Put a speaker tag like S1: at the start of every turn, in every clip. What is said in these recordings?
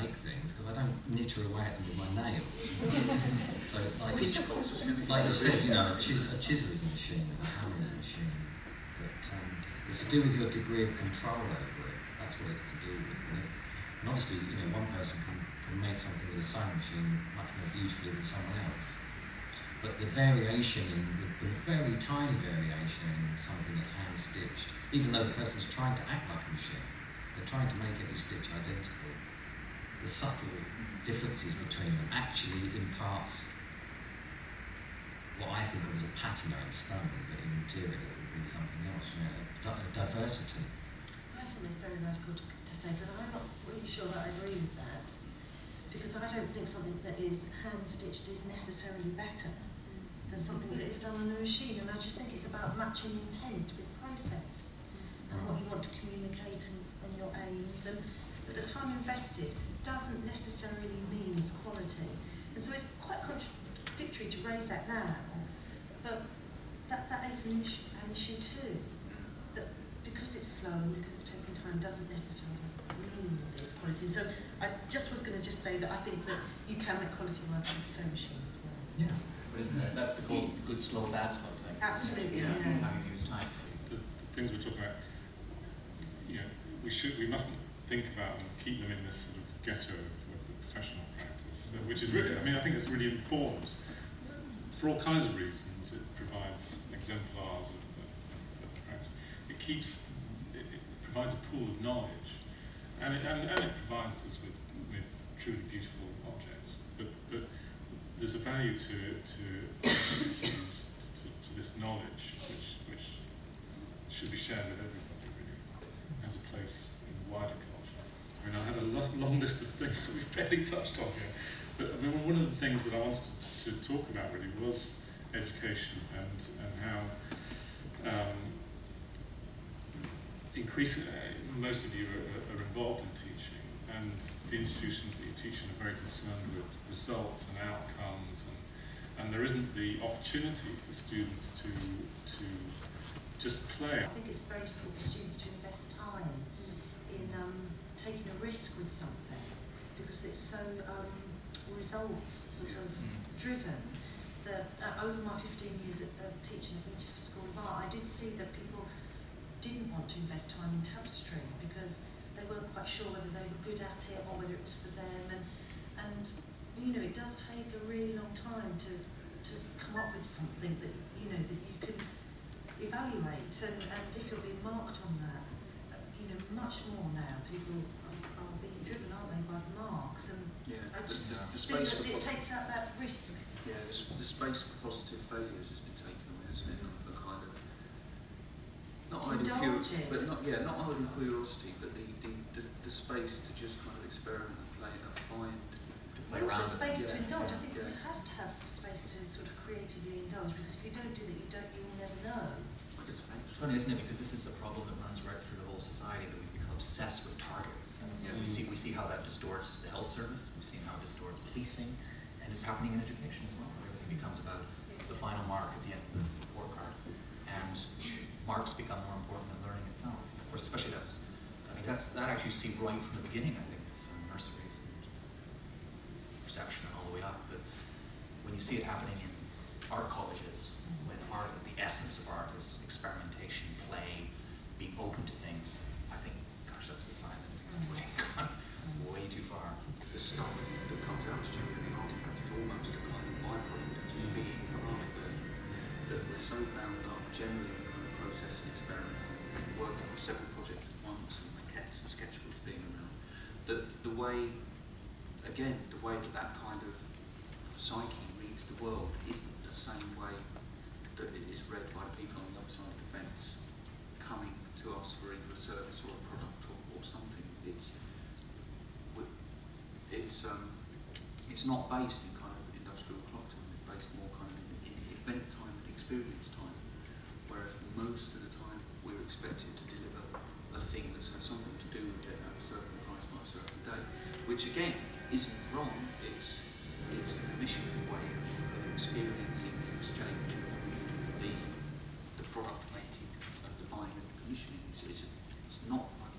S1: make things because I don't knitter away at them with my nails. So, like you said, you know, a chisel is a machine and a hammer is a machine. But it's to do with your degree of control over it. That's what it's to do with. And obviously, you know, one person can make something with a sewing machine much more beautifully than someone else. But the variation the very tiny variation in something that's hand stitched, even though the person's trying to act like a machine, they're trying to make every stitch identical. The subtle differences between them actually imparts what I think of as a patina in stone, but in material it would be something else, you know, a diversity.
S2: That's something very radical to say, but I'm not really sure that I agree with that, because I don't think something that is hand stitched is necessarily better than something that is done on a machine, and I just think it's about matching intent with process and what you want to communicate and your aims, and that the time invested doesn't necessarily mean it's quality. And so it's quite contradictory to raise that now, but that is an issue too. That because it's slow and because it's taking time doesn't necessarily mean that it's quality. So I just was going to say that I think that you can make quality work with sewing machine as well.
S1: Yeah.
S3: But isn't that, that's the good slow, bad slow thing?
S2: Absolutely,
S3: yeah.
S2: yeah.
S3: How you use time.
S4: The things we're talking about, you know, we mustn't think about and keep them in this sort of ghetto of the professional practice, which is really, I mean, I think it's really important for all kinds of reasons. It provides exemplars of practice. It provides a pool of knowledge, and it provides us with truly beautiful objects. But there's a value to this knowledge, which should be shared with everybody, really, as a place in the wider culture. I mean, I had a long list of things that we've barely touched on here, but I mean, one of the things that I wanted to talk about really was education and how increasingly most of you are involved in teaching, and the institutions that you teach in are very concerned with results and outcomes, and there isn't the opportunity for students to just play.
S2: I think it's very difficult for students to invest time in taking a risk with something because it's so results sort of driven. That over my 15 years of teaching at Winchester School of Art, I did see that people didn't want to invest time in tapestry because they weren't quite sure whether they were good at it or whether it was for them, and you know, it does take a really long time to come up with something that you know that you can evaluate, and if you're being marked on that, you know, much more now people are being driven, aren't they, by the marks, and
S5: yeah,
S2: I just
S5: the
S2: think
S5: space
S2: that it takes out that risk.
S5: Yeah, the space for positive failures has been taken away, hasn't it? For kind of not idle not idle curiosity, but the space to just kind of experiment and play and find.
S2: But also space to indulge. I think you have to have space to sort of creatively indulge, because if you don't do that, you'll never know.
S3: It's funny, isn't it? Because this is a problem that runs right through the whole society, that we've become obsessed with targets. You know, we see how that distorts the health service. We've seen how it distorts policing, and it's happening in education as well. Everything becomes about the final mark at the end of the report card, and marks become more important than learning itself. Of course, especially that actually you see right from the beginning. I think with nurseries and reception and all the way up. But when you see it happening in art colleges, when art, the essence of art is experimentation, play, being open to things, I think, gosh, that's a sign that things are way too far.
S5: The stuff that comes out as genuinely artifact is almost a kind of byproduct of just being an art person, that we're so bound up generally in kind of processing, experimenting, working on several projects at once, and maquettes and sketchbooks being around, that the way that kind of psyche reads the world isn't the same way that it is read by the people on the other side of the fence coming to us for either a service or a product or something. It's not based in kind of industrial clock time, it's based more kind of in event time and experience time, whereas most of the time we're expected to deliver a thing that's had something to do with it at a certain price by a certain day, which again isn't wrong. It's the commission's way of experiencing the exchange of the product making and the buying and commissioning. It's not, I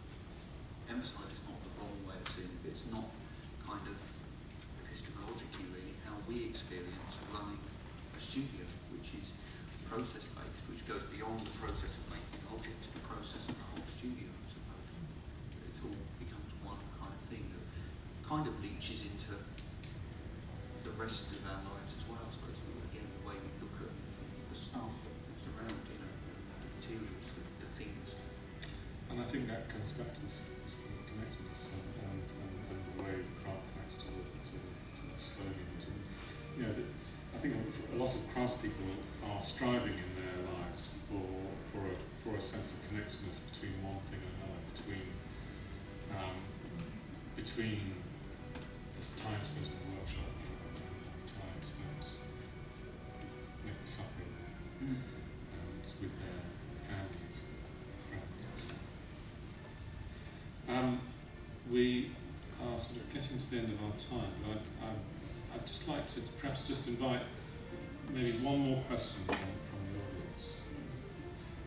S5: emphasise, it's not the wrong way of seeing it, but it's not kind of epistemologically really how we experience running a studio, which is process-based, which goes beyond the process of making an object to the process of the whole studio, I suppose. It all becomes one kind of thing that kind of leaches into the rest of our lives as well, I suppose. Again, the way we look at the stuff that's around, you know, the materials, the things.
S4: And I think that comes back to this connectedness and the way craft connects to the slogan. You know, I think a lot of craftspeople are striving in their lives for a sense of connectedness between one thing and another, between this time spent in the workshop and time spent making supper and with their families, friends, and so on. We are sort of getting to the end of our time, but I'd just like to perhaps just invite maybe one more question from the audience.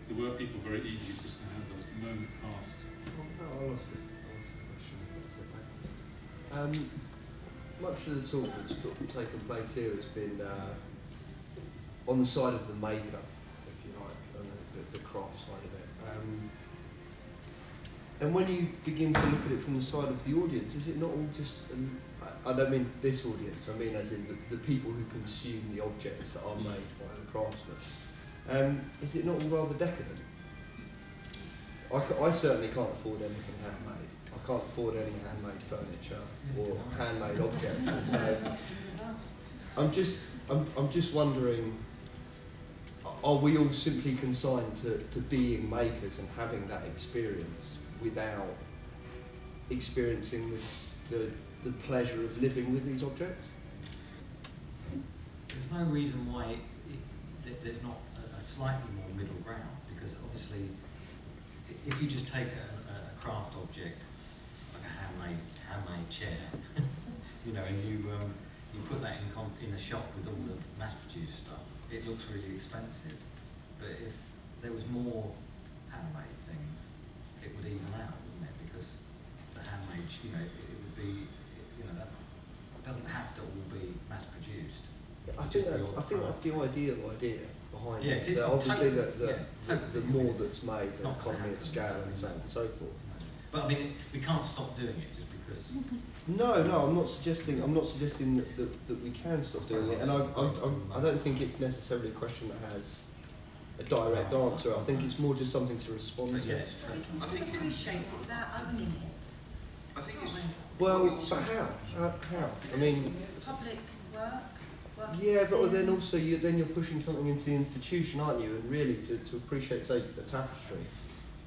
S4: There were people very eagerly putting their hands up as the moment passed.
S6: I'll ask a question, if that's okay. Much of the talk that's taken place here has been on the side of the maker, if you like, and the craft side of it. And when you begin to look at it from the side of the audience, is it not all just, I don't mean this audience, I mean as in the people who consume the objects that are made by the craftsmen, is it not all rather decadent? I certainly can't afford anything handmade. I can't afford any handmade furniture or handmade objects. So I'm just wondering, are we all simply consigned to being makers and having that experience without experiencing the pleasure of living with these objects?
S1: There's no reason why there's not a slightly more middle ground, because obviously if you just take a craft object, like a handmade chair, you know, and you put that in a shop with all the mass-produced stuff, it looks really expensive. But if there was more handmade things, it would even out, wouldn't it? Because the handmade, you know, it would be, you know, it doesn't have to all be mass-produced.
S6: I think that's the ideal idea behind
S1: it.
S6: That obviously, the more that's made, the economy of scale, and so on and so forth.
S1: But I mean, we can't stop doing it just because.
S6: No, I'm not suggesting that we can stop doing it, and I don't think it's necessarily a question that has a direct answer. I think it's more just something to respond to.
S1: Yeah, it's true.
S2: We can still appreciate it without owning it.
S5: I think it's...
S6: Well, but how? I mean...
S2: Public work.
S6: Yeah, but then also you're pushing something into the institution, aren't you? And really, to appreciate, say, a tapestry,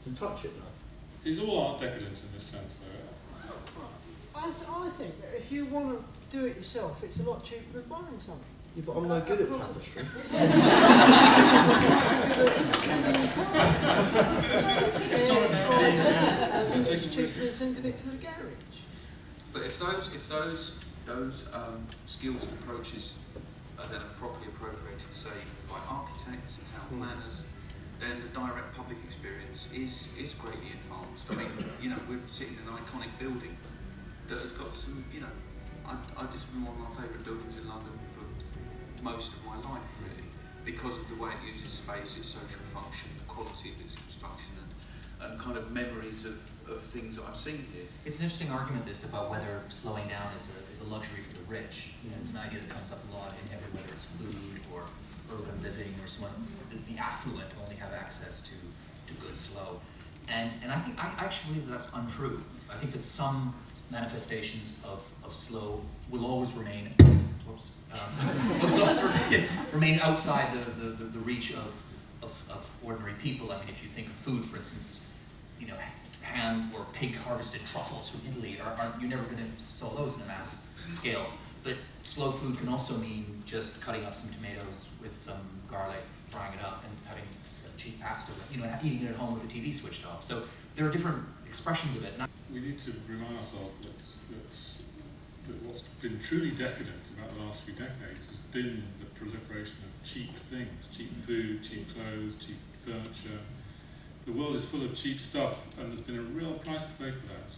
S6: to touch it though.
S4: Is all art decadent in this sense, though?
S7: I think that if you want to do it yourself, it's a lot cheaper than buying something.
S6: Yeah, but I'm no good at tapestry.
S7: It's cheaper than sending it to the garage.
S5: But if those skills and approaches are then properly appropriated, say, by architects and town planners, then the direct public experience is greatly enhanced. I mean, you know, we're sitting in an iconic building that has got some, you know, it's been one of my favourite buildings in London for most of my life, really, because of the way it uses space, its social function, the quality of its construction, and kind of memories of things that I've seen here.
S3: It's an interesting argument, this, about whether slowing down is a luxury for the rich. You know, it's an idea that comes up a lot in whether it's food or urban living or someone, the affluent only have access to good slow. And I think, I actually believe that that's untrue. I think that some manifestations of slow will always remain, remain outside the reach of ordinary people. I mean, if you think of food, for instance, you know, hand or pig harvested truffles from Italy, you're never going to sell those in a mass scale. But slow food can also mean just cutting up some tomatoes with some garlic, frying it up, and having a cheap pasta, you know, eating it at home with the TV switched off. So there are different expressions of it.
S4: We need to remind ourselves that what's been truly decadent about the last few decades has been the proliferation of cheap things, cheap food, cheap clothes, cheap furniture. The world is full of cheap stuff, and there's been a real price to pay for that.